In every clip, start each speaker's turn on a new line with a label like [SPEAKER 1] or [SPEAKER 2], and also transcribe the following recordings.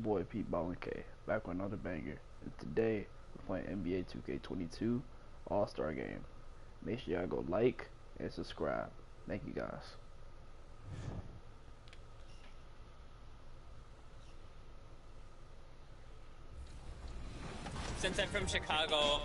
[SPEAKER 1] Boy Pete Ballin K, back with another banger. And today we're playing NBA 2K22 All-Star Game. Make sure y'all go like and subscribe. Thank you guys.
[SPEAKER 2] Since I'm from Chicago,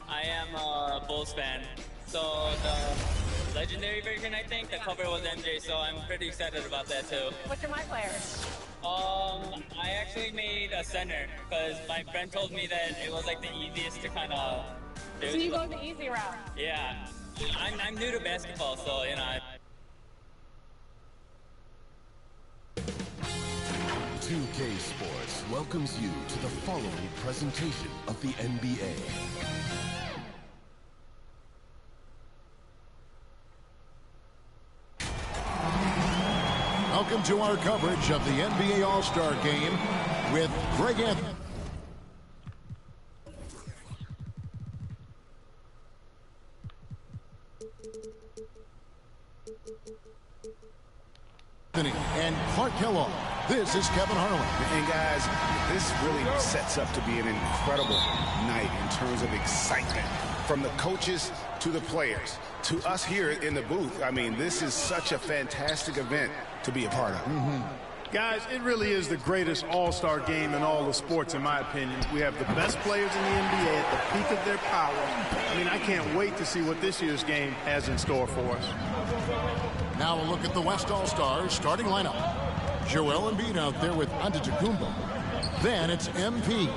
[SPEAKER 2] I am a Bulls fan. So the legendary version, I think, the cover was MJ, so I'm pretty excited about that too.
[SPEAKER 3] What's your my players?
[SPEAKER 2] I actually made a center because my friend told me that it was like the easiest to kind of do.
[SPEAKER 3] So you go the easy route?
[SPEAKER 2] Yeah, I'm new to basketball, so you know.
[SPEAKER 4] 2K Sports welcomes you to the following presentation of the NBA. Welcome to our coverage of the NBA All-Star Game with Greg Anthony. And Clark Kellogg. This is Kevin Harlan.
[SPEAKER 5] And guys, this really sets up to be an incredible night in terms of excitement. From the coaches to the players to us here in the booth. I mean, this is such a fantastic event to be a part of.
[SPEAKER 6] Guys, it really is the greatest all-star game in all the sports, in my opinion. We have the best players in the NBA at the peak of their power. I mean, I can't wait to see what this year's game has in store for us.
[SPEAKER 4] Now a look at the West All-Stars starting lineup. Joel Embiid out there with Antetokounmpo. Then it's MP.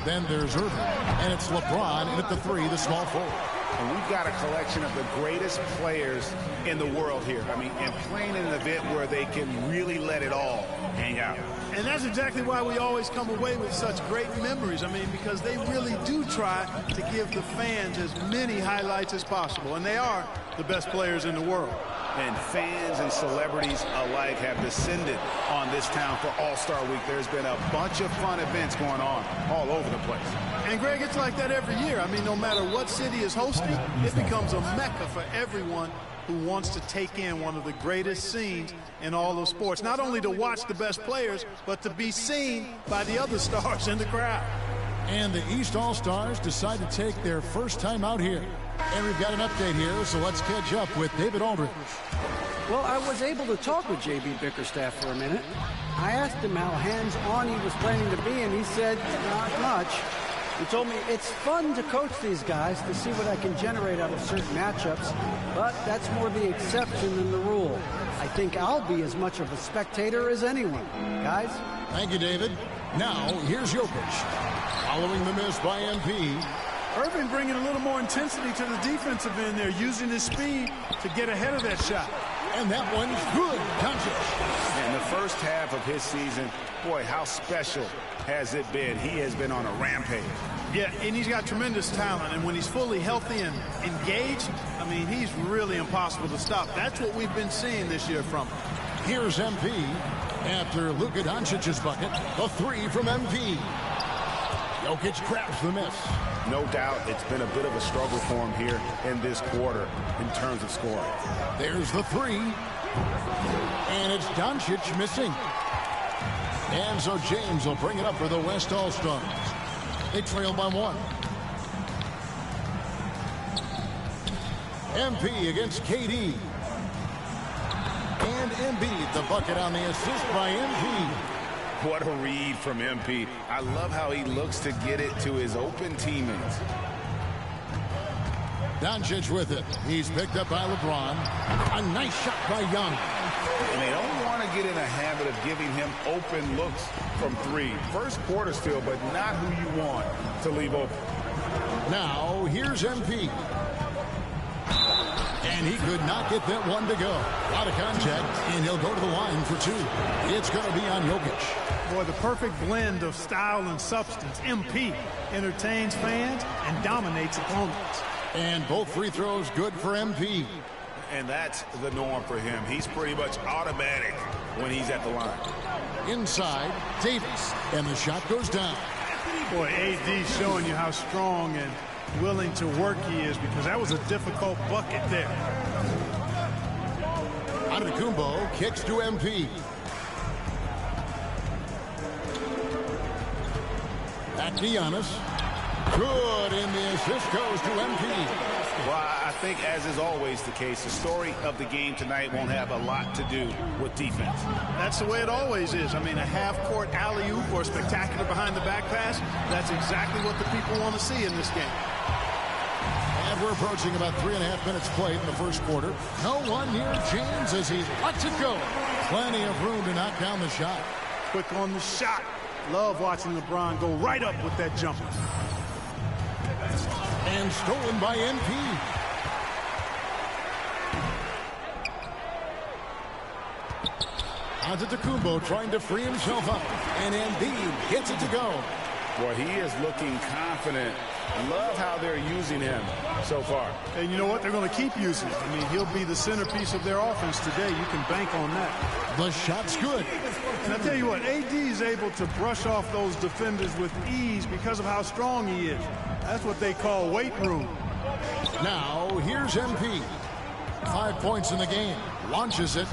[SPEAKER 4] Then there's Irving. And it's LeBron, and at the three, the small forward.
[SPEAKER 5] And we've got a collection of the greatest players in the world here. I mean, and playing in an event where they can really let it all hang out.
[SPEAKER 6] And that's exactly why we always come away with such great memories. I mean, because they really do try to give the fans as many highlights as possible. And they are the best players in the world.
[SPEAKER 5] And fans and celebrities alike have descended on this town for All-Star Week. There's been a bunch of fun events going on all over the place.
[SPEAKER 6] And, Greg, it's like that every year. I mean, no matter what city is hosting, it becomes a mecca for everyone who wants to take in one of the greatest scenes in all of sports. Not only to watch the best players, but to be seen by the other stars in the crowd.
[SPEAKER 4] And the East All-Stars decide to take their first time out here. And we've got an update here, so let's catch up with David Aldridge.
[SPEAKER 7] Well, I was able to talk with J.B. Bickerstaff for a minute. I asked him how hands-on he was planning to be, and he said, not much. He told me it's fun to coach these guys to see what I can generate out of certain matchups, but that's more the exception than the rule. I think I'll be as much of a spectator as anyone. Guys?
[SPEAKER 4] Thank you, David. Now, here's Jokic. Following the miss by MP.
[SPEAKER 6] Irving bringing a little more intensity to the defensive end there, using his speed to get ahead of that shot.
[SPEAKER 4] And that one's good. Doncic.
[SPEAKER 5] In the first half of his season, boy, how special has it been? He has been on a rampage.
[SPEAKER 6] Yeah, and he's got tremendous talent, and when he's fully healthy and engaged, I mean, he's really impossible to stop. That's what we've been seeing this year from him.
[SPEAKER 4] Here's MP. After Luka Doncic's bucket, the three from MP. Jokic grabs the miss.
[SPEAKER 5] No doubt it's been a bit of a struggle for him here in this quarter in terms of scoring.
[SPEAKER 4] There's the three. And it's Doncic missing. And so James will bring it up for the West All-Stars. They trail by one. MP against KD. And Embiid, the bucket on the assist by MP.
[SPEAKER 5] What a read from MP. I love how he looks to get it to his open teammates.
[SPEAKER 4] Doncic with it. He's picked up by LeBron. A nice shot by Young.
[SPEAKER 5] And they don't want to get in a habit of giving him open looks from three. First quarter still, but not who you want to leave open.
[SPEAKER 4] Now, here's MP. And he could not get that one to go. Out of contact, and he'll go to the line for two. It's going to be on Jokic.
[SPEAKER 6] Boy, the perfect blend of style and substance. MP entertains fans and dominates opponents.
[SPEAKER 4] And both free throws good for MP.
[SPEAKER 5] And that's the norm for him. He's pretty much automatic when he's at the line.
[SPEAKER 4] Inside, Davis. And the shot goes down.
[SPEAKER 6] Boy, AD showing you how strong and willing to work he is, because that was a difficult bucket there.
[SPEAKER 4] Antetokounmpo kicks to MP. Back to Giannis. Good, and the assist goes to MP.
[SPEAKER 5] Well, I think, as is always the case, the story of the game tonight won't have a lot to do with defense.
[SPEAKER 6] That's the way it always is. I mean, a half-court alley-oop or a spectacular behind-the-back pass, that's exactly what the people want to see in this game.
[SPEAKER 4] And we're approaching about 3.5 minutes played in the first quarter. No one near James as he lets it go. Plenty of room to knock down the shot.
[SPEAKER 6] Quick on the shot. Love watching LeBron go right up with that jumper.
[SPEAKER 4] And stolen by MP. Antetokounmpo trying to free himself up. And Embiid gets it to go.
[SPEAKER 5] Boy, he is looking confident. Love how they're using him so far.
[SPEAKER 6] And you know what? They're going to keep using him. I mean, he'll be the centerpiece of their offense today. You can bank on that.
[SPEAKER 4] The shot's good.
[SPEAKER 6] And I tell you what, AD is able to brush off those defenders with ease because of how strong he is. That's what they call weight room.
[SPEAKER 4] Now, here's MP. 5 points in the game. Launches it.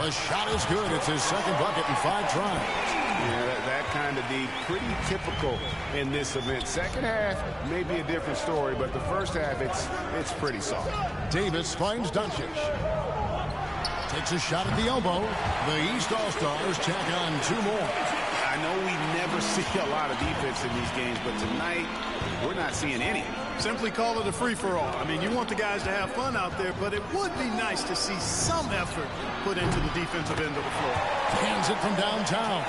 [SPEAKER 4] The shot is good. It's his second bucket in 5 tries.
[SPEAKER 5] Yeah, that kind of D, pretty typical in this event. Second half may be a different story, but the first half, it's pretty soft.
[SPEAKER 4] Davis finds Doncic. Takes a shot at the elbow. The East All-Stars tack on 2 more.
[SPEAKER 5] I know we never see a lot of defense in these games, but tonight, we're not seeing any.
[SPEAKER 6] Simply call it a free-for-all. I mean, you want the guys to have fun out there, but it would be nice to see some effort put into the defensive end of the floor.
[SPEAKER 4] Hands it from downtown.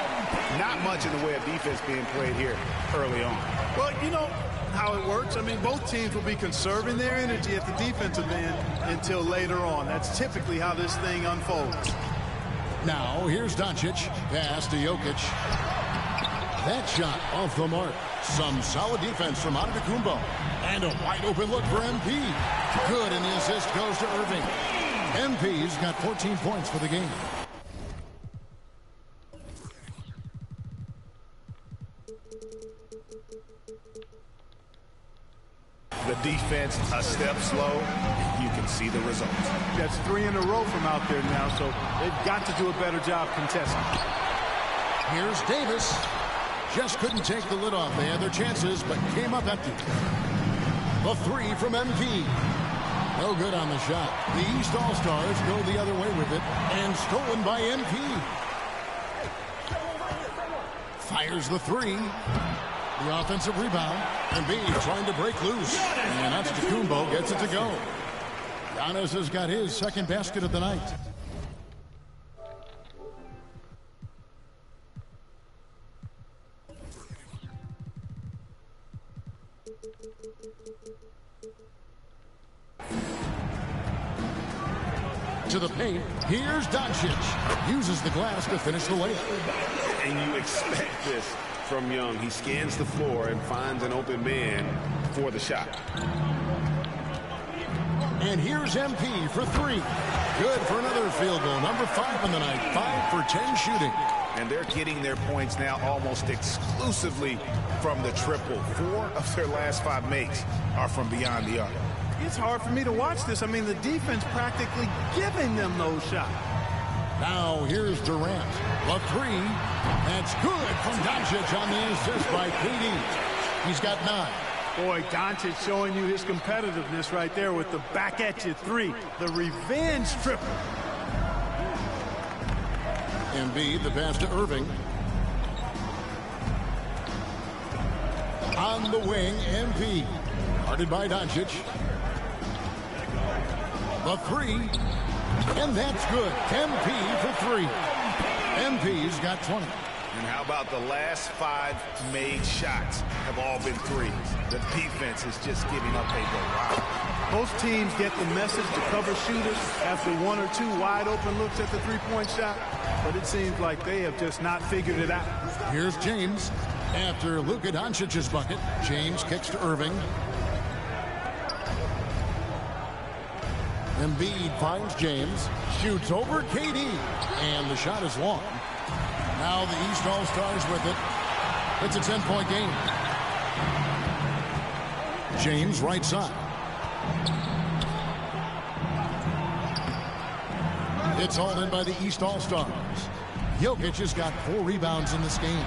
[SPEAKER 5] Not much in the way of defense being played here early on.
[SPEAKER 6] Well, you know how it works. I mean, both teams will be conserving their energy at the defensive end until later on. That's typically how this thing unfolds.
[SPEAKER 4] Now, here's Doncic. Pass to Jokic. That shot off the mark. Some solid defense from Antetokounmpo. And a wide open look for MP. Good, and the assist goes to Irving. MP's got 14 points for the game.
[SPEAKER 5] The defense a step slow. You can see the results.
[SPEAKER 6] That's 3 in a row from out there now, so they've got to do a better job contesting.
[SPEAKER 4] Here's Davis. Just couldn't take the lid off. They had their chances, but came up empty. The 3 from MP. No good on the shot. The East All-Stars go the other way with it, and stolen by MP. Fires the 3. The offensive rebound. Embiid trying to break loose. And Antetokounmpo gets it to go. Giannis has got his second basket of the night. To the paint. Here's Doncic. Uses the glass to finish the layup.
[SPEAKER 5] And you expect this from Young. He scans the floor and finds an open man for the shot.
[SPEAKER 4] And here's MP for 3. Good for another field goal. Number 5 in the night. 5 for 10 shooting.
[SPEAKER 5] And they're getting their points now almost exclusively from the triple. 4 of their last 5 makes are from beyond the arc.
[SPEAKER 6] It's hard for me to watch this. I mean, the defense practically giving them those shots.
[SPEAKER 4] Now here's Durant. The 3. That's good from Doncic on the assist by KD. He's got 9.
[SPEAKER 6] Boy, Doncic showing you his competitiveness right there with the back-at-you 3. The revenge triple.
[SPEAKER 4] Embiid, the pass to Irving. On the wing, MP. Guarded by Doncic. The 3. And that's good. MP for 3. MP's got 20.
[SPEAKER 5] And how about the last 5 made shots have all been 3s? The defense is just giving up a go. Wow.
[SPEAKER 6] Both teams get the message to cover shooters after 1 or 2 wide open looks at the three-point shot, but it seems like they have just not figured it out.
[SPEAKER 4] Here's James. After Luka Doncic's bucket, James kicks to Irving. Embiid finds James, shoots over KD, and the shot is long. Now the East All-Stars with it. It's a 10-point game. James right side. It's all in by the East All-Stars. Jokic has got 4 rebounds in this game.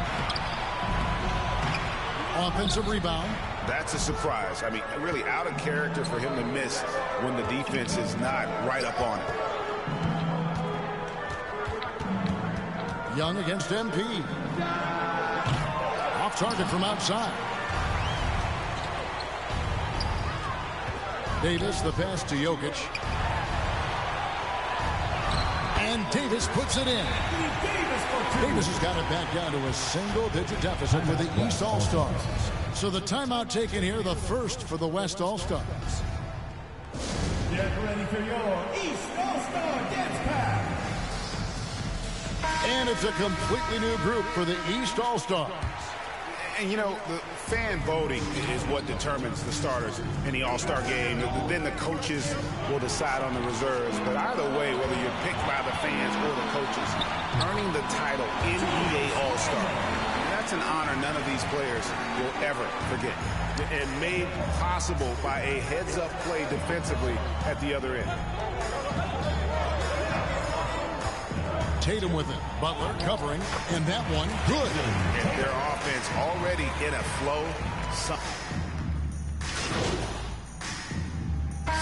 [SPEAKER 4] offensive rebound.
[SPEAKER 5] That's a surprise. I mean, really out of character for him to miss when the defense is not right up on it.
[SPEAKER 4] Young against MP. Off target from outside. Davis, the pass to Jokic. And Davis puts it in. Davis has got it back down to a single-digit deficit for the East All-Stars. So the timeout taken here, the first for the West All-Stars.
[SPEAKER 8] Get ready for your East All-Star dance pass.
[SPEAKER 4] And it's a completely new group for the East All-Stars.
[SPEAKER 5] And, you know, the fan voting is what determines the starters in the All-Star game. Then the coaches will decide on the reserves. But either way, whether you're picked by the fans or the coaches, earning the title NBA All-Star, that's an honor none of these players will ever forget. And made possible by a heads-up play defensively at the other end.
[SPEAKER 4] Tatum with it. Butler covering. And that one, good.
[SPEAKER 5] And their offense already in a flow.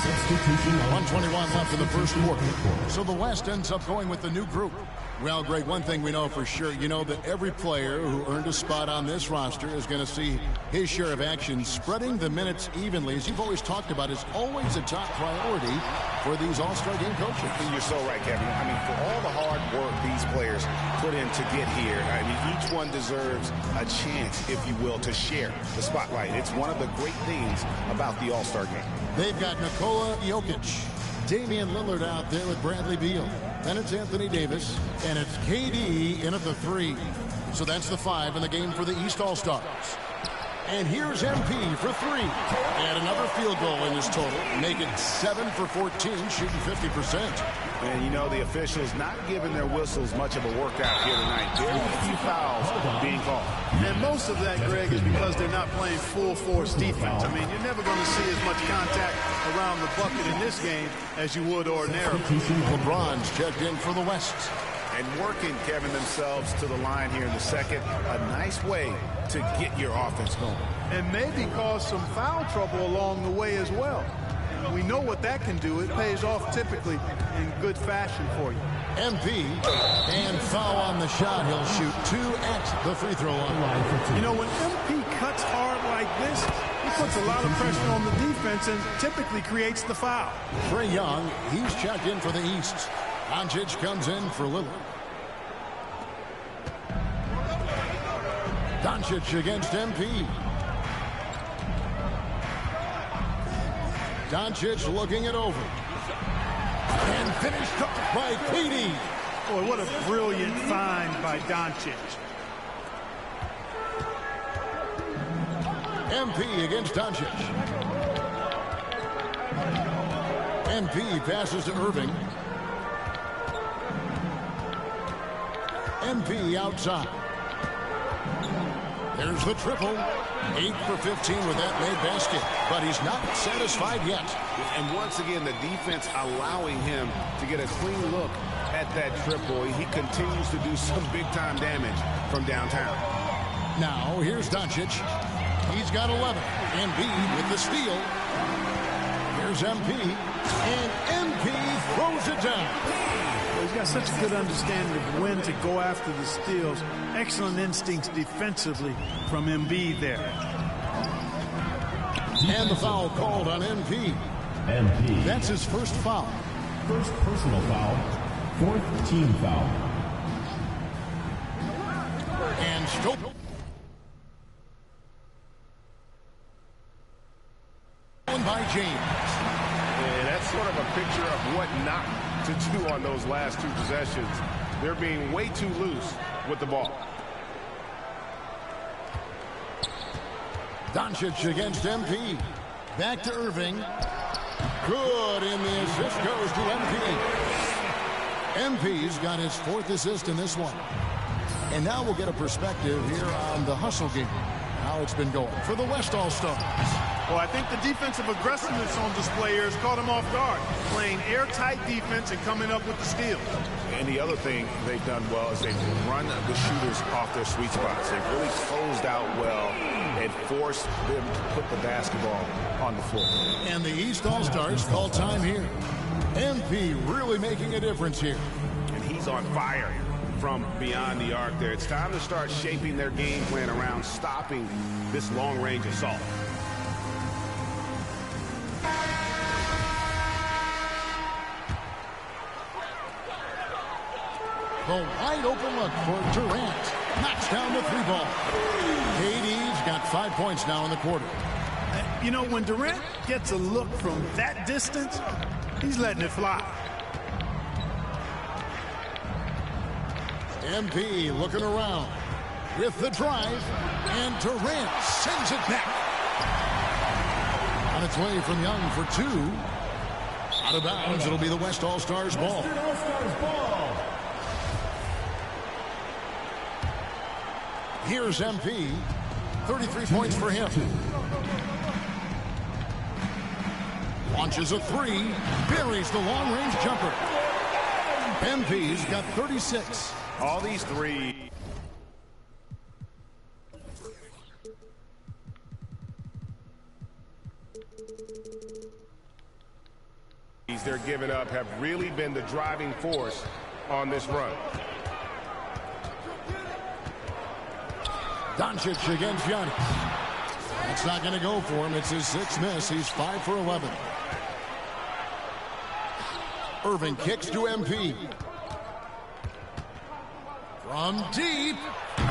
[SPEAKER 4] 1:21 left in the first quarter. So the West ends up going with the new group. Well, Greg, one thing we know for sure, you know that every player who earned a spot on this roster is going to see his share of action. Spreading the minutes evenly, as you've always talked about, is always a top priority for these All-Star game coaches.
[SPEAKER 5] And you're so right, Kevin. I mean, for all the hard work these players put in to get here, I mean, each one deserves a chance, if you will, to share the spotlight. It's one of the great things about the All-Star game.
[SPEAKER 4] They've got Nikola Jokic, Damian Lillard out there with Bradley Beal. Then it's Anthony Davis, and it's KD in at the 3. So that's the 5 in the game for the East All-Stars. And here's MP for 3. And another field goal in this total, making 7 for 14, shooting 50%.
[SPEAKER 5] And, you know, the officials not giving their whistles much of a workout here tonight. Very few fouls being called.
[SPEAKER 6] And most of that, Greg, is because they're not playing full-force defense. I mean, you're never going to see as much contact around the bucket in this game as you would ordinarily.
[SPEAKER 4] LeBron's checked in for the West.
[SPEAKER 5] And working, Kevin, themselves to the line here in the second. A nice way to get your offense going.
[SPEAKER 6] And maybe cause some foul trouble along the way as well. We know what that can do. It pays off typically in good fashion for you.
[SPEAKER 4] MP, and foul on the shot. He'll shoot 2 at the free throw line.
[SPEAKER 6] You know, when MP cuts hard like this, he puts a lot of pressure on the defense and typically creates the foul.
[SPEAKER 4] Trae Young, he's checked in for the East. Doncic comes in for Lillard. Doncic against MP. Doncic looking it over. And finished off by KD.
[SPEAKER 6] Boy, what a brilliant find by Doncic.
[SPEAKER 4] MP against Doncic. MP passes to Irving. MP outside. There's the triple. 8 for 15 with that made basket. But he's not satisfied yet.
[SPEAKER 5] And once again, the defense allowing him to get a clean look at that triple. He continues to do some big-time damage from downtown.
[SPEAKER 4] Now, here's Doncic. He's got 11. Embiid with the steal. Here's MP. And MP throws it down.
[SPEAKER 6] He's got such a good understanding of when to go after the steals. Excellent instincts defensively from Embiid there.
[SPEAKER 4] And the foul called on MP.
[SPEAKER 8] MP.
[SPEAKER 4] That's his first foul.
[SPEAKER 8] First personal foul. 4th team foul.
[SPEAKER 4] And Stoke. By James.
[SPEAKER 9] And that's sort of a picture of what not to do on those last 2 possessions. They're being way too loose with the ball.
[SPEAKER 4] Doncic against MP. Back to Irving. Good, and the assist goes to MP. MP's got his 4th assist in this one. And now we'll get a perspective here on the hustle game. How it's been going for the West All-Stars.
[SPEAKER 6] Well, I think the defensive aggressiveness on display here has caught him off guard. Playing airtight defense and coming up with the steal.
[SPEAKER 5] And the other thing they've done well is they've run the shooters off their sweet spots. They've really closed out well and force them to put the basketball on the floor.
[SPEAKER 4] And the East All-Stars call time here. MP really making a difference here.
[SPEAKER 5] And he's on fire from beyond the arc there. It's time to start shaping their game plan around stopping this long-range assault.
[SPEAKER 4] The wide open look for Durant. Knocks down the three ball. KD's got 5 points now in the quarter.
[SPEAKER 6] You know, when Durant gets a look from that distance, he's letting it fly.
[SPEAKER 4] MP looking around with the drive, and Durant sends it back. On its way from Young for two. Out of bounds, it'll be the West All-Stars ball. Here's MP. 33 points for him. Launches a three. Buries the long-range jumper. MP's got 36.
[SPEAKER 5] All these three. They're giving up have really been the driving force on this run.
[SPEAKER 4] Doncic against Giannis. That's not going to go for him. It's his sixth miss. He's 5 for 11. Irving kicks to MP. From deep,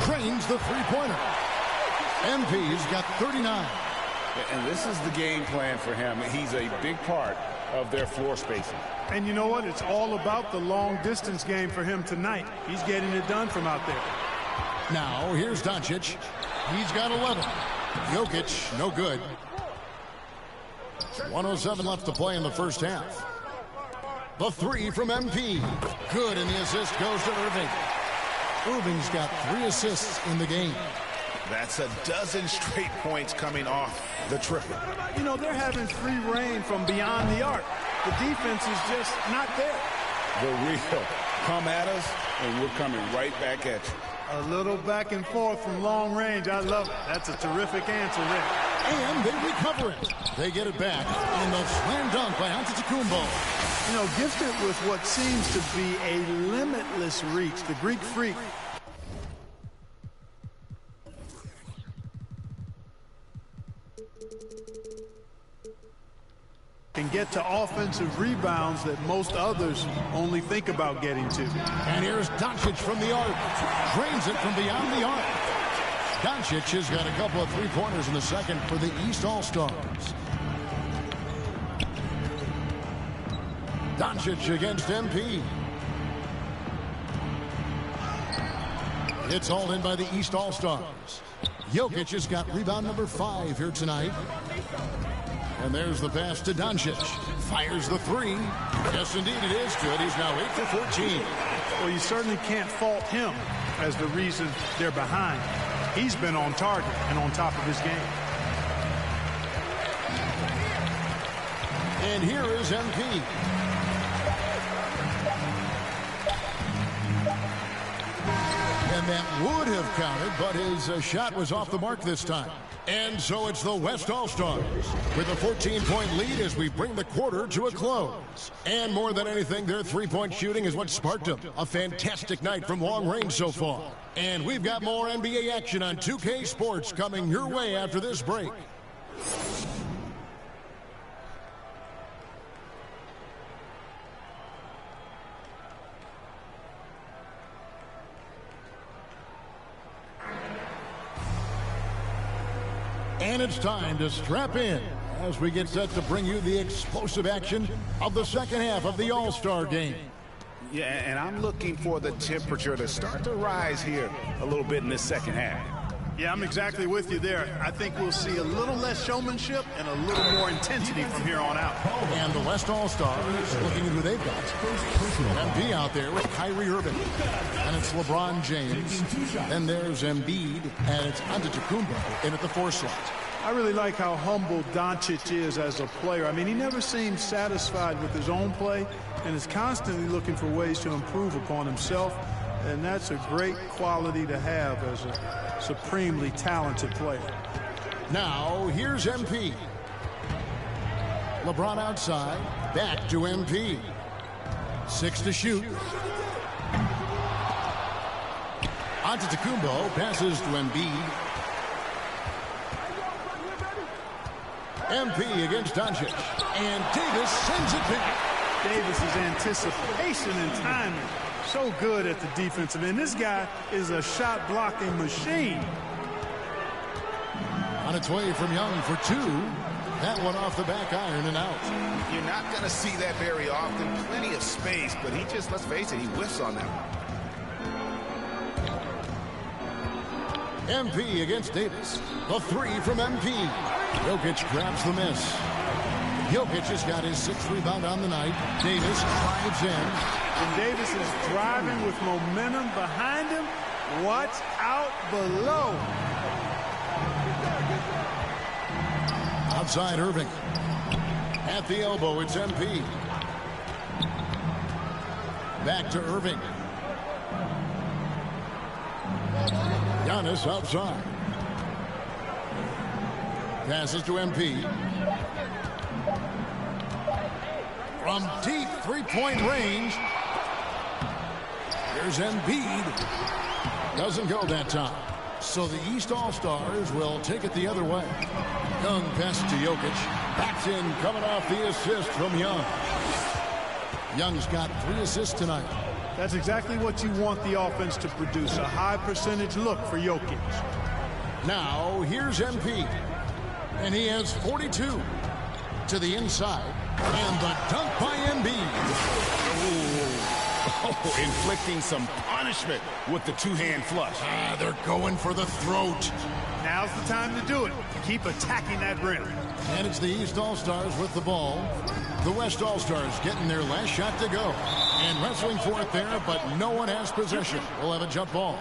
[SPEAKER 4] cranes the three-pointer. MP's got 39.
[SPEAKER 5] And this is the game plan for him. He's a big part of their floor spacing.
[SPEAKER 6] And you know what? It's all about the long-distance game for him tonight. He's getting it done from out there.
[SPEAKER 4] Now, here's Doncic. He's got 11. Jokic, no good. 1:07 left to play in the first half. The three from MP. Good, and the assist goes to Irving. Irving's got 3 assists in the game.
[SPEAKER 5] That's a dozen straight points coming off the triple.
[SPEAKER 6] You know, they're having free reign from beyond the arc. The defense is just not there.
[SPEAKER 5] The real come at us, and we're coming right back at you.
[SPEAKER 6] A little back and forth from long range. I love it. That's a terrific answer, Rick.
[SPEAKER 4] And they recover it. They get it back in the slam dunk by Antetokounmpo.
[SPEAKER 6] You know, gifted with what seems to be a limitless reach. The Greek Freak. Can get to offensive rebounds that most others only think about getting to.
[SPEAKER 4] And here's Doncic from the arc. Drains it from beyond the arc. Doncic has got a couple of three-pointers in the second for the East All-Stars. Doncic against MP. It's hauled in by the East All-Stars. Jokic has got rebound number 5 here tonight. And there's the pass to Doncic. Fires the three. Yes, indeed, it is good. He's now 8 for 14.
[SPEAKER 6] Well, you certainly can't fault him as the reason they're behind. He's been on target and on top of his game.
[SPEAKER 4] And here is MP. And that would have counted, but his shot was off the mark this time. And so it's the West All-Stars with a 14-point lead as we bring the quarter to a close. And more than anything, their three-point shooting is what sparked them. A fantastic night from long range so far. And we've got more NBA action on 2K Sports coming your way after this break. And it's time to strap in as we get set to bring you the explosive action of the second half of the All-Star game.
[SPEAKER 5] Yeah, and I'm looking for the temperature to start to rise here a little bit in this second half.
[SPEAKER 6] Yeah, I'm exactly with you there. I think we'll see a little less showmanship and a little more intensity from here on out.
[SPEAKER 4] And the West All-Stars looking at who they've got. MP out there with Kyrie Irving. And it's LeBron James. Then there's Embiid. And it's Antetokounmpo in at the 4 slot.
[SPEAKER 6] I really like how humble Doncic is as a player. I mean, he never seems satisfied with his own play and is constantly looking for ways to improve upon himself. And that's a great quality to have as a supremely talented player.
[SPEAKER 4] Now, here's MP. LeBron outside. Back to MP. 6 to shoot. Antetokounmpo passes to Embiid. MP against Doncic. And Davis sends it back.
[SPEAKER 6] Davis's anticipation and timing, so good at the defensive end. This guy is a shot blocking machine.
[SPEAKER 4] On its way from Young for 2. That one off the back iron and out.
[SPEAKER 5] You're not going to see that very often. Plenty of space, but he just, let's face it, he whiffs on that one.
[SPEAKER 4] MP against Davis. The 3 from MP. Jokic grabs the miss. Jokic has got his 6th rebound on the night. Davis drives in.
[SPEAKER 6] And Davis is driving with momentum behind him. Watch out below.
[SPEAKER 4] Outside Irving. At the elbow, it's MP. Back to Irving. Giannis outside. Passes to MP. From deep three-point range. Here's Embiid. Doesn't go that time. So the East All-Stars will take it the other way. Young passes to Jokic. Backs in, coming off the assist from Young. Young's got 3 assists tonight.
[SPEAKER 6] That's exactly what you want the offense to produce, a high percentage look for Jokic.
[SPEAKER 4] Now, here's MP. And he has 42 to the inside. And the dunk by Embiid.
[SPEAKER 5] Oh, inflicting some punishment with the two-hand flush.
[SPEAKER 4] They're going for the throat.
[SPEAKER 6] Now's the time to do it. Keep attacking that rim.
[SPEAKER 4] And it's the East All-Stars with the ball. The West All-Stars getting their last shot to go. And wrestling for it there, but no one has possession. We'll have a jump ball.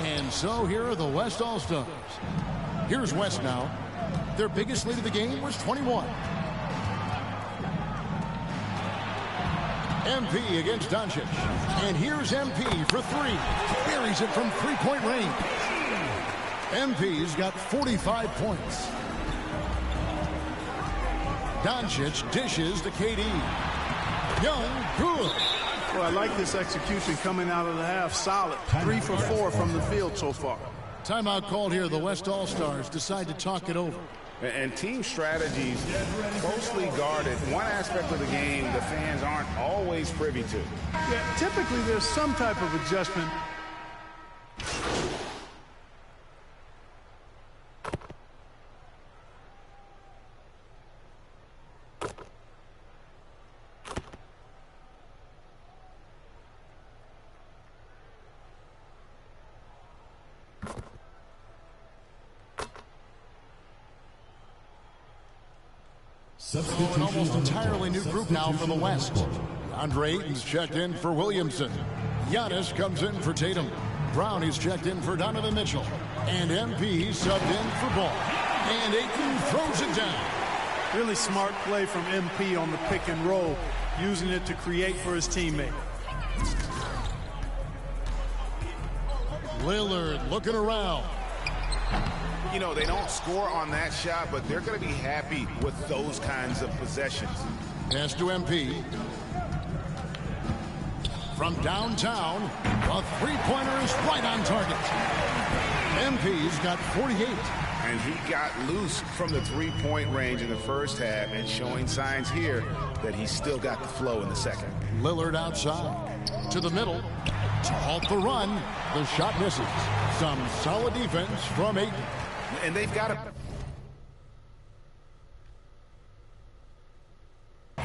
[SPEAKER 4] And so here are the West All-Stars. Here's West now. Their biggest lead of the game was 21. MP against Doncic. And here's MP for 3. Buries it from three-point range. MP's got 45 points. Doncic dishes to KD. Young, good.
[SPEAKER 6] Well, I like this execution coming out of the half. Solid. 3 for 4 from the field so far.
[SPEAKER 4] Timeout called here. The West All-Stars decide to talk it over.
[SPEAKER 5] And team strategies closely guarded. One aspect of the game the fans aren't always privy to.
[SPEAKER 6] Yeah, typically there's some type of adjustment.
[SPEAKER 4] An almost entirely new group now from the West. Andre Ayton's checked in for Williamson. Giannis comes in for Tatum. Brown is checked in for Donovan Mitchell. And MP subbed in for Ball. And Ayton throws it down.
[SPEAKER 6] Really smart play from MP on the pick and roll, using it to create for his teammate.
[SPEAKER 4] Lillard looking around.
[SPEAKER 5] You know, they don't score on that shot, but they're going to be happy with those kinds of possessions.
[SPEAKER 4] Pass to MP. From downtown, a three-pointer is right on target. MP's got 48.
[SPEAKER 5] And he got loose from the three-point range in the first half and showing signs here that he's still got the flow in the second.
[SPEAKER 4] Lillard outside. To the middle. To halt the run. The shot misses. Some solid defense from Ayton.
[SPEAKER 5] And they've got a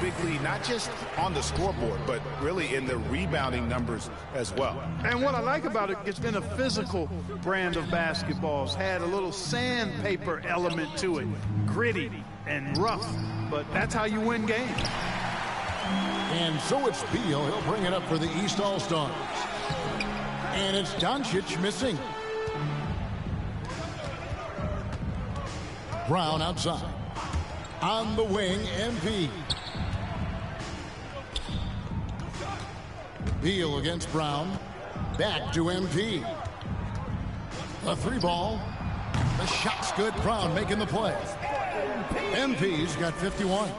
[SPEAKER 5] big lead, not just on the scoreboard, but really in the rebounding numbers as well.
[SPEAKER 6] And what I like about it, it's been a physical brand of basketball. It's had a little sandpaper element to it, gritty and rough, but that's how you win games.
[SPEAKER 4] And so it's Beal. He'll bring it up for the East All-Stars. And it's Doncic missing. Brown outside. On the wing, MP. Beal against Brown. Back to MP. The 3-ball. The shot's good. Brown making the play. MP's got 51.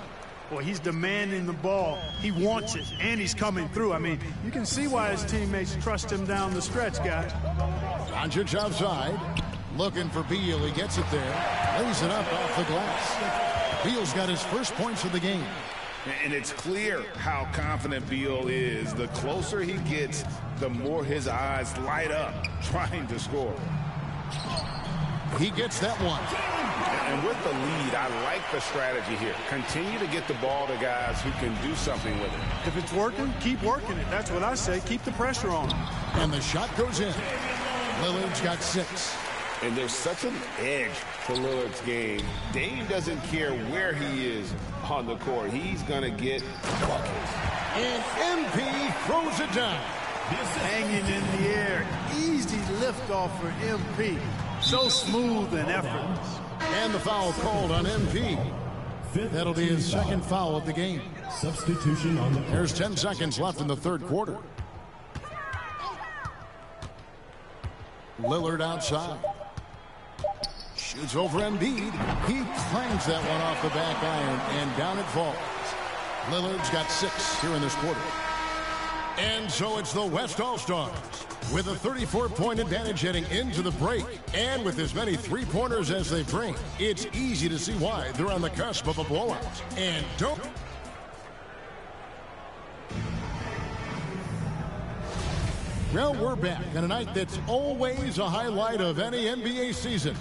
[SPEAKER 6] Boy, he's demanding the ball. He wants it, and he's coming through. I mean, you can see why his teammates trust him down the stretch, guys.
[SPEAKER 4] Doncic outside. Looking for Beal. He gets it there. Lays it up off the glass. Beal's got his first points of the game.
[SPEAKER 5] And it's clear how confident Beal is. The closer he gets, the more his eyes light up trying to score.
[SPEAKER 4] He gets that one.
[SPEAKER 5] And with the lead, I like the strategy here. Continue to get the ball to guys who can do something with it.
[SPEAKER 6] If it's working, keep working it. That's what I say. Keep the pressure on him.
[SPEAKER 4] And the shot goes in. Lillard's got 6.
[SPEAKER 5] And there's such an edge to Lillard's game. Dame doesn't care where he is on the court. He's going to get buckets.
[SPEAKER 4] And MP throws it down.
[SPEAKER 6] Hanging in the air. Easy liftoff for MP. So smooth and effortless.
[SPEAKER 4] And the foul called on MP. That'll be his second foul of the game.
[SPEAKER 8] Substitution on the court.
[SPEAKER 4] There's 10 seconds left in the third quarter. Lillard outside. Shoots over Embiid. He clangs that one off the back iron, and down it falls. Lillard's got 6 here in this quarter. And so it's the West All-Stars with a 34-point advantage heading into the break. And with as many three-pointers as they bring, it's easy to see why they're on the cusp of a blowout. And don't... Well, we're back on a night that's always a highlight of any NBA season.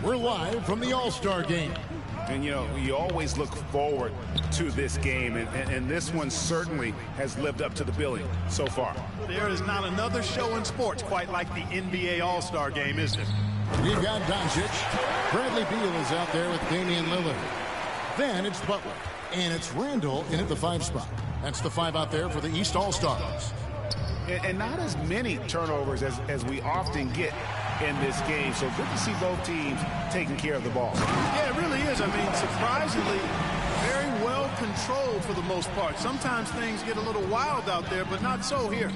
[SPEAKER 4] We're live from the All-Star game.
[SPEAKER 5] And, you know, you always look forward to this game, and this one certainly has lived up to the billing so far.
[SPEAKER 6] There is not another show in sports quite like the NBA All-Star game, is there?
[SPEAKER 4] We've got Doncic. Bradley Beal is out there with Damian Lillard. Then it's Butler. And it's Randall in at the 5 spot. That's the 5 out there for the East All-Stars.
[SPEAKER 5] And not as many turnovers as we often get in this game. So good to see both teams taking care of the ball.
[SPEAKER 6] Yeah, it really is. I mean, surprisingly, very well controlled for the most part. Sometimes things get a little wild out there, but not so here.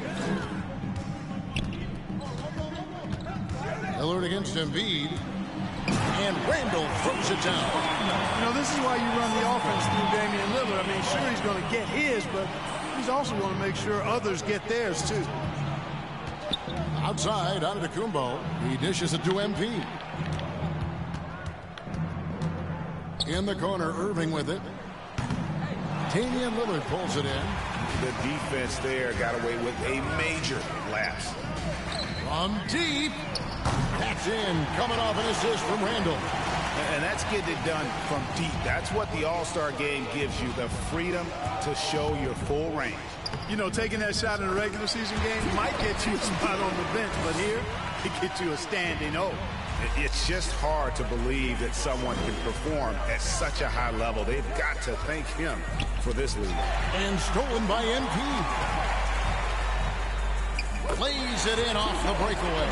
[SPEAKER 4] Lillard against Embiid. And Randall throws it down.
[SPEAKER 6] You know, this is why you run the offense through Damian Lillard. I mean, sure, he's going to get his, but he's also going to make sure others get theirs, too.
[SPEAKER 4] Outside, Antetokounmpo. He dishes it to MP. In the corner, Irving with it. Damian Lillard pulls it in.
[SPEAKER 5] The defense there got away with a major lapse.
[SPEAKER 4] From deep. That's in. Coming off an assist from Randall.
[SPEAKER 5] And that's getting it done from deep. That's what the All-Star game gives you, the freedom to show your full range.
[SPEAKER 6] You know, taking that shot in a regular season game might get you a spot on the bench, but here, it gets you a standing O.
[SPEAKER 5] It's just hard to believe that someone can perform at such a high level. They've got to thank him for this lead.
[SPEAKER 4] And stolen by MP. Plays it in off the breakaway.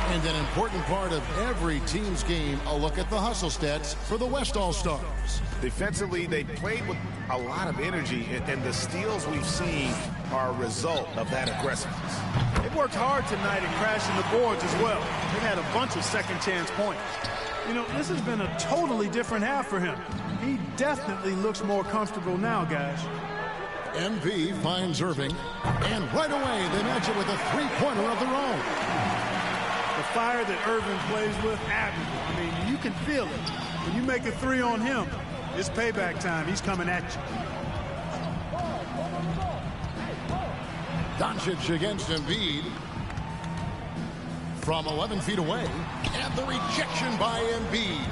[SPEAKER 4] And an important part of every team's game, a look at the hustle stats for the West All-Stars.
[SPEAKER 5] Defensively, they played with a lot of energy, and the steals we've seen are a result of that aggressiveness.
[SPEAKER 6] They worked hard tonight at crashing the boards as well. They've had a bunch of second-chance points. You know, this has been a totally different half for him. He definitely looks more comfortable now, guys.
[SPEAKER 4] MP finds Irving, and right away they match it with a three-pointer of their own.
[SPEAKER 6] The fire that Irving plays with, admirable. I mean, you can feel it. When you make a 3 on him, it's payback time. He's coming at you.
[SPEAKER 4] Doncic against Embiid. From 11 feet away, and the rejection by Embiid.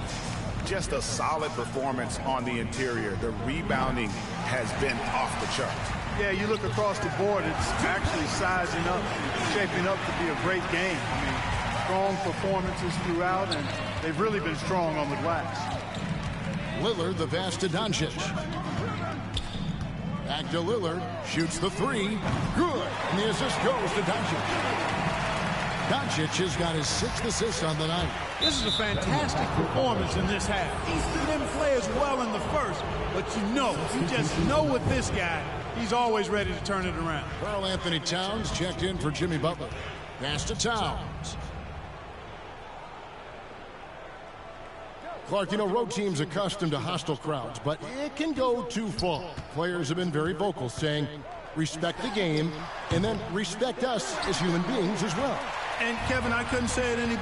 [SPEAKER 5] Just a solid performance on the interior. The rebounding has been off the charts.
[SPEAKER 6] Yeah, you look across the board, it's actually sizing up, shaping up to be a great game. I mean, strong performances throughout, and they've really been strong on the glass.
[SPEAKER 4] Lillard, the pass to Doncic. Back to Lillard, shoots the 3. Good, and the assist goes to Doncic. Doncic has got his 6th assist on the night.
[SPEAKER 6] This is a fantastic performance in this half. He didn't play as well in the first, but you just know with this guy, He's always ready to turn it around.
[SPEAKER 4] Karl Anthony Towns checked in for Jimmy Butler. Pass to Towns. Clark, you know, road teams accustomed to hostile crowds, but it can go too far. Players have been very vocal, saying, respect the game, and then respect us as human beings as well.
[SPEAKER 6] And, Kevin, I couldn't say it any...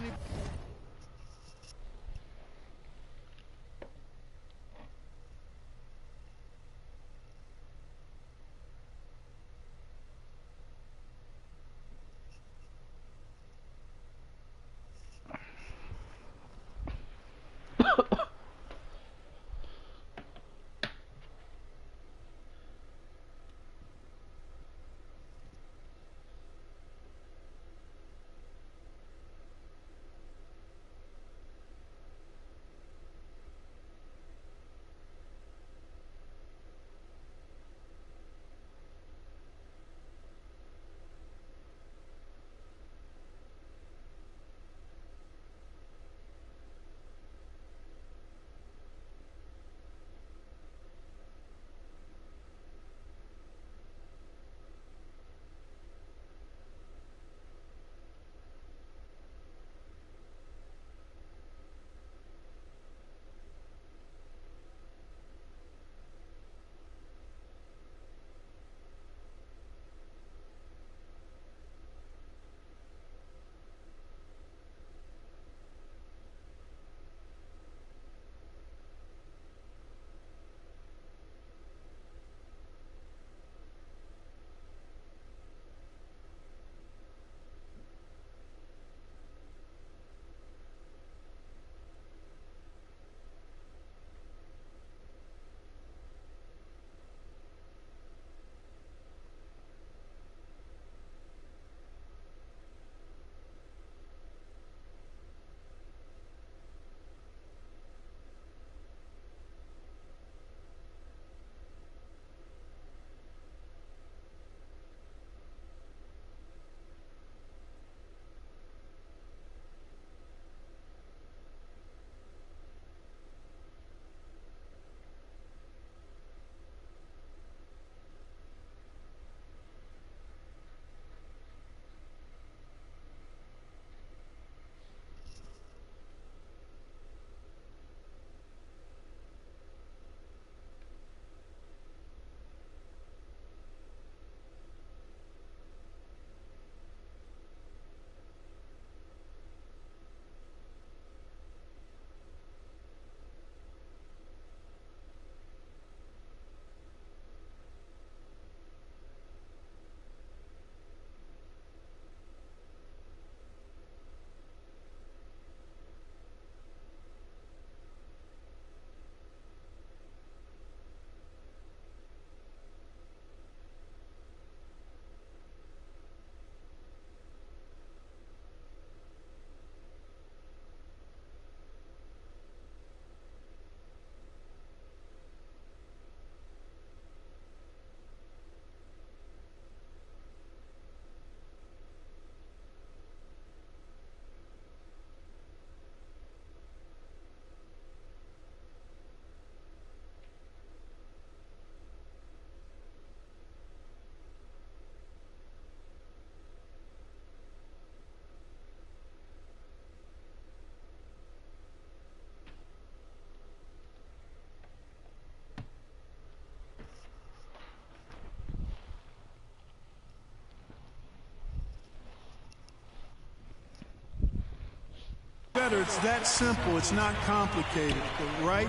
[SPEAKER 6] It's that simple. It's not complicated. The right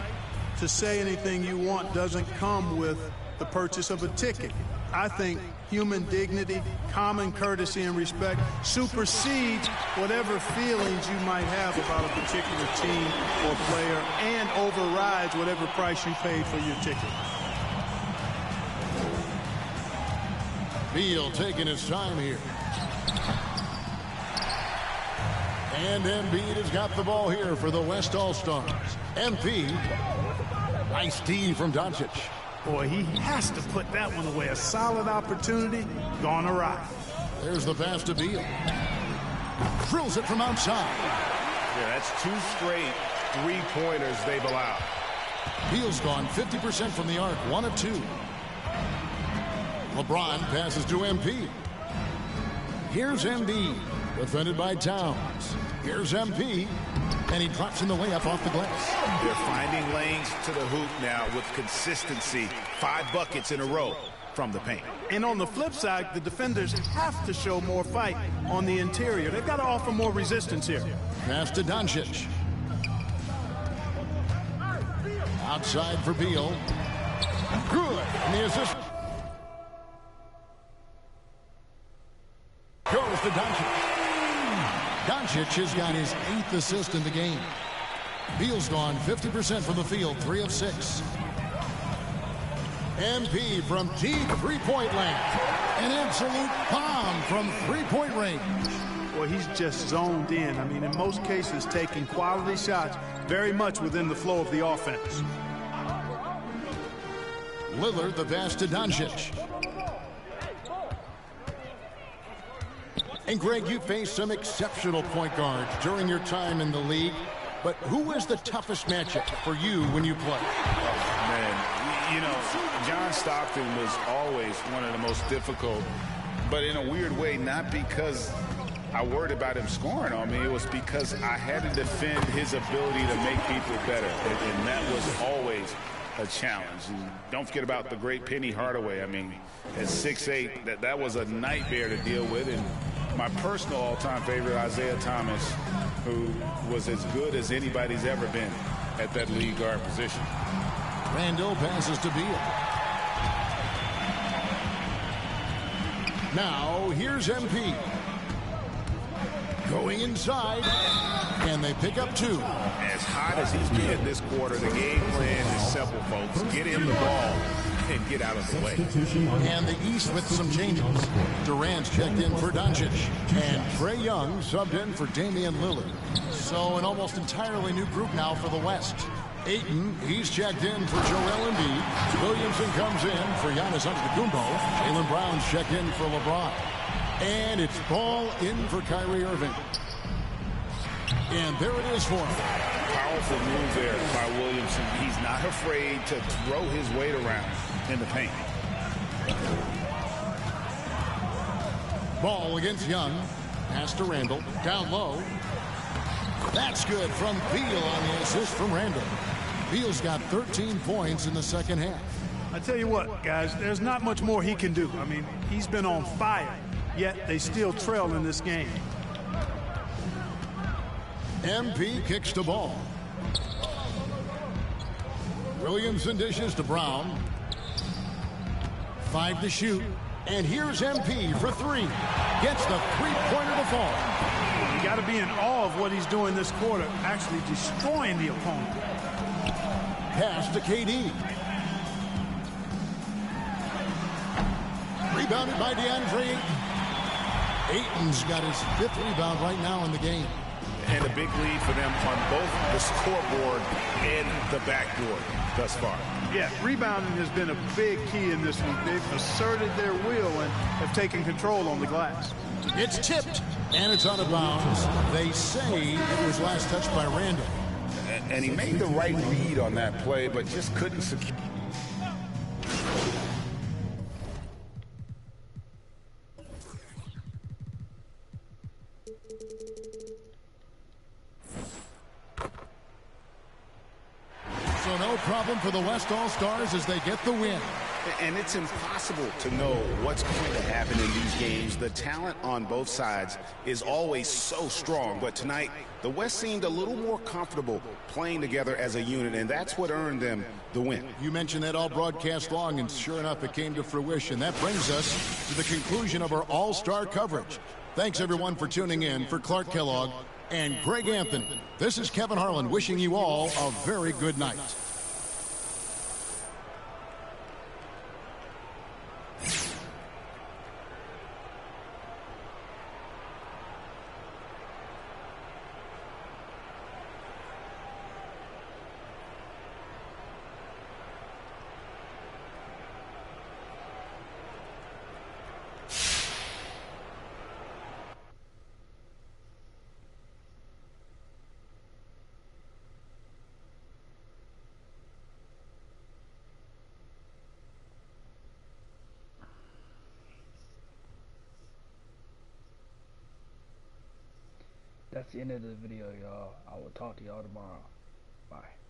[SPEAKER 6] to say anything you want doesn't come with the purchase of a ticket. I think human dignity, common courtesy, and respect supersedes whatever feelings you might have about a particular team or player and overrides whatever price you paid for your ticket.
[SPEAKER 4] Beal taking his time here. And Embiid has got the ball here for the West All-Stars. MP, nice D from Doncic.
[SPEAKER 6] Boy, he has to put that one away. A solid opportunity, gone awry.
[SPEAKER 4] There's the pass to Beal. Drills it from outside.
[SPEAKER 9] Yeah, that's 2 straight three-pointers they've allowed.
[SPEAKER 4] Beal's gone 50% from the arc, 1 of 2. LeBron passes to MP. Here's Embiid, defended by Towns. Here's MP, and he drops in the layup off the glass.
[SPEAKER 5] They're finding lanes to the hoop now with consistency. 5 buckets in a row from the paint.
[SPEAKER 6] And on the flip side, the defenders have to show more fight on the interior. They've got to offer more resistance here.
[SPEAKER 4] Pass to Doncic. Outside for Beal. Good. And the assist goes to Doncic. Doncic has got his 8th assist in the game. Beal's gone 50% from the field, 3 of 6. MP from deep three-point land. An absolute bomb from three-point range.
[SPEAKER 6] Well, he's just zoned in. I mean, in most cases, taking quality shots very much within the flow of the offense.
[SPEAKER 4] Lillard, the pass to Doncic. And Greg, you faced some exceptional point guards during your time in the league, but who was the toughest matchup for you when you played?
[SPEAKER 5] Man, you know, John Stockton was always one of the most difficult, but in a weird way, not because I worried about him scoring on me. It was because I had to defend his ability to make people better, and that was always a challenge. And don't forget about the great Penny Hardaway. I mean, at 6'8", that was a nightmare to deal with. And my personal all-time favorite, Isaiah Thomas, who was as good as anybody's ever been at that lead guard position.
[SPEAKER 4] Randall passes to Beal. Now, here's MP. Going inside, and they pick up 2.
[SPEAKER 5] As hot as he's been this quarter, the game plan is simple, folks. Get him the ball and get out of the way.
[SPEAKER 4] And the East with some changes. Durant's checked in for Doncic, and Trae Young subbed in for Damian Lillard. So an almost entirely new group now for the West. Ayton, he's checked in for Joel Embiid. Williamson comes in for Giannis Antetokounmpo. Jaylen Brown's checked in for LeBron. And it's Ball in for Kyrie Irving. And there it is for him.
[SPEAKER 5] Powerful move there by Williamson. He's not afraid to throw his weight around in the paint.
[SPEAKER 4] Ball against Young. Pass to Randall. Down low. That's good from Beal on the assist from Randall. Beal's got 13 points in the second half.
[SPEAKER 6] I tell you what, guys, there's not much more he can do. I mean, he's been on fire, yet they still trail in this game.
[SPEAKER 4] MP kicks the ball. Williamson dishes to Brown. 5 to shoot. And here's MP for 3. Gets the three-pointer to fall.
[SPEAKER 6] You got to be in awe of what he's doing this quarter, actually destroying the opponent.
[SPEAKER 4] Pass to KD. Rebounded by DeAndre Ayton. Ayton's got his 5th rebound right now in the game.
[SPEAKER 5] And a big lead for them on both the scoreboard and the backboard thus far.
[SPEAKER 6] Yeah, rebounding has been a big key in this one. They've asserted their will and have taken control on the glass.
[SPEAKER 4] It's tipped, and it's out of bounds. They say it was last touched by Randall.
[SPEAKER 5] And he made the right read on that play, but just couldn't secure.
[SPEAKER 4] So no problem for the West All-Stars as they get the win.
[SPEAKER 5] And it's impossible to know what's going to happen in these games. The talent on both sides is always so strong. But tonight, the West seemed a little more comfortable playing together as a unit, and that's what earned them the win.
[SPEAKER 4] You mentioned that all broadcast long, and sure enough, it came to fruition. That brings us to the conclusion of our All-Star coverage. Thanks, everyone, for tuning in. For Clark Kellogg and Greg Anthony, this is Kevin Harlan wishing you all a very good night.
[SPEAKER 1] That's the end of the video, y'all. I will talk to y'all tomorrow. Bye.